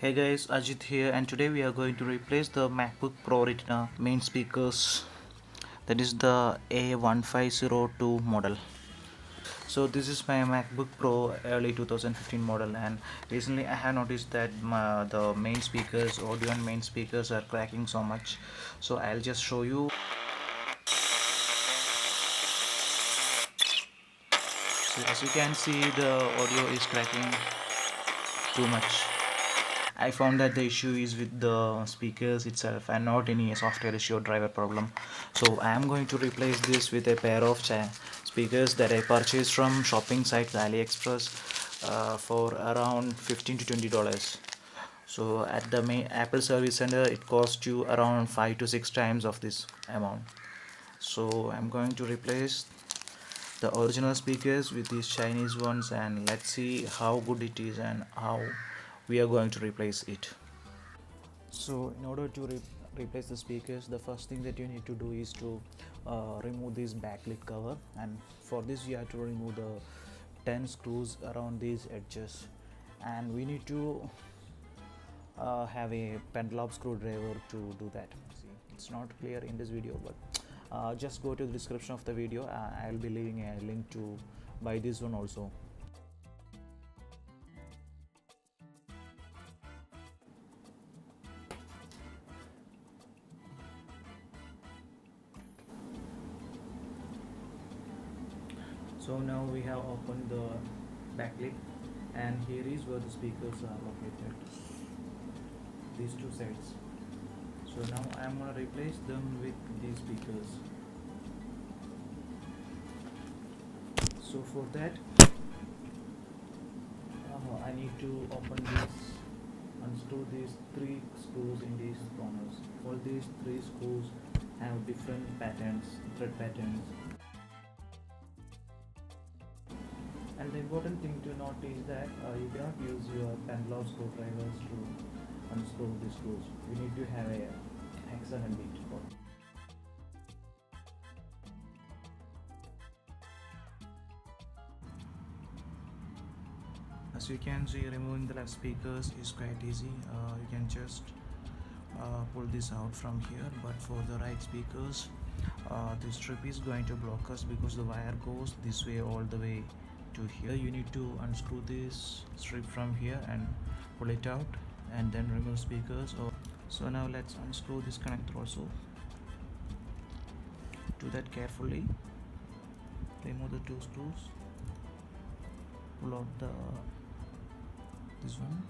Hey guys, Ajit here, and today we are going to replace the Macbook pro-retina main speakers, that is the A1502 model. So this is my MacBook Pro early 2015 model, and recently I have noticed that the main speakers, audio and main speakers are cracking so much. So I'll just show you. So as you can see, the audio is cracking too much. I found that the issue is with the speakers itself and not any software issue or driver problem. So I am going to replace this with a pair of speakers that I purchased from shopping site AliExpress for around $15 to $20. So at the main Apple Service Center it costs you around 5 to 6 times of this amount. So I'm going to replace the original speakers with these Chinese ones, and let's see how good it is and how we are going to replace it. So in order to replace the speakers, the first thing that you need to do is to remove this backlit cover, and for this you have to remove the 10 screws around these edges, and we need to have a pendulum screwdriver to do that. See, it's not clear in this video, but just go to the description of the video. I'll be leaving a link to buy this one also. So now we have opened the backlit, and here is where the speakers are located, these two sides. So now I am going to replace them with these speakers. So for that I need to open this, unscrew these three screws in these corners. All these three screws have different patterns, thread patterns. And the important thing to note is that you cannot use your pendulum screwdrivers to unscrew the screws. You need to have a hexagon bit. As you can see, removing the left speakers is quite easy. You can just pull this out from here, but for the right speakers, this strip is going to block us because the wire goes this way all the way to here. You need to unscrew this strip from here and pull it out, and then remove speakers. So now let's unscrew this connector also. Do that carefully. Remove the two screws. Pull out this one,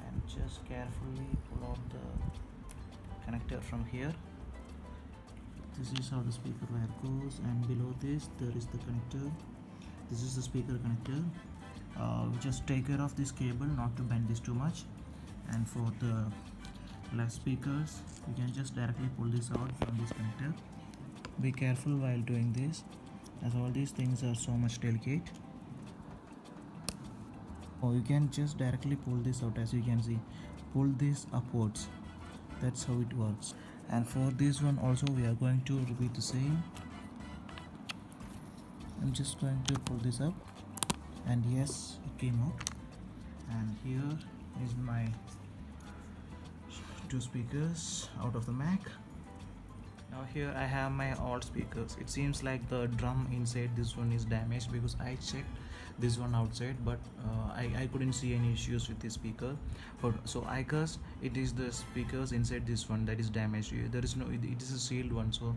and just carefully pull out the connector from here. This is how the speaker wire goes, and below this there is the connector. This is the speaker connector. Just take care of this cable not to bend this too much. And for the left speakers, you can just directly pull this out from this connector. Be careful while doing this, as all these things are so much delicate. You can just directly pull this out. As you can see, pull this upwards. That's how it works. And for this one also we are going to repeat the same. I'm just going to pull this up, and yes, it came out. And here is my two speakers out of the Mac. Now here I have my old speakers. It seems like the drum inside this one is damaged, because I checked this one outside, but I couldn't see any issues with this speaker. So I guess it is the speakers inside this one that is damaged. There is no, it is a sealed one, so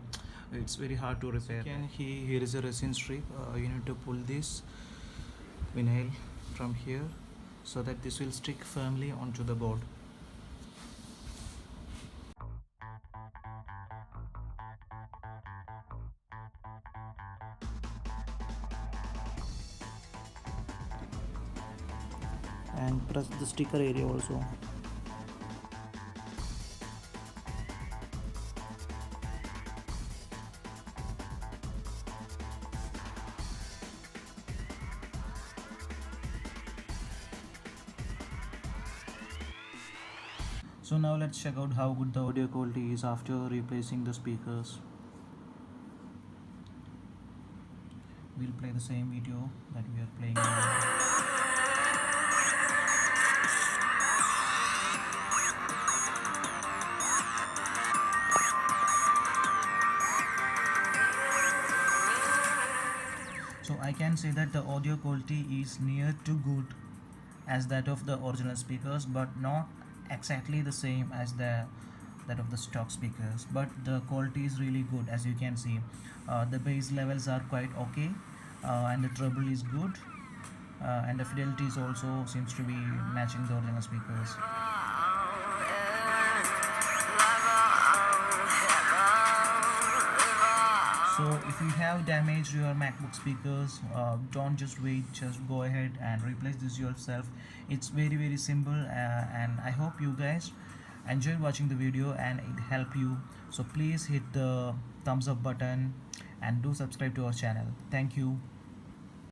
it's very hard to repair. Here is a resin strip. You need to pull this vinyl from here so that this will stick firmly onto the board. And press the sticker area also. So now let's check out how good the audio quality is after replacing the speakers. We'll play the same video that we are playing now. can say that the audio quality is near to good as that of the original speakers, but not exactly the same as that of the stock speakers, but the quality is really good. As you can see, the bass levels are quite okay, and the treble is good, and the fidelity is also seems to be matching the original speakers. So if you have damaged your MacBook speakers, don't just wait, just go ahead and replace this yourself. It's very simple, and I hope you guys enjoyed watching the video and it helped you. So please hit the thumbs up button and do subscribe to our channel. Thank you.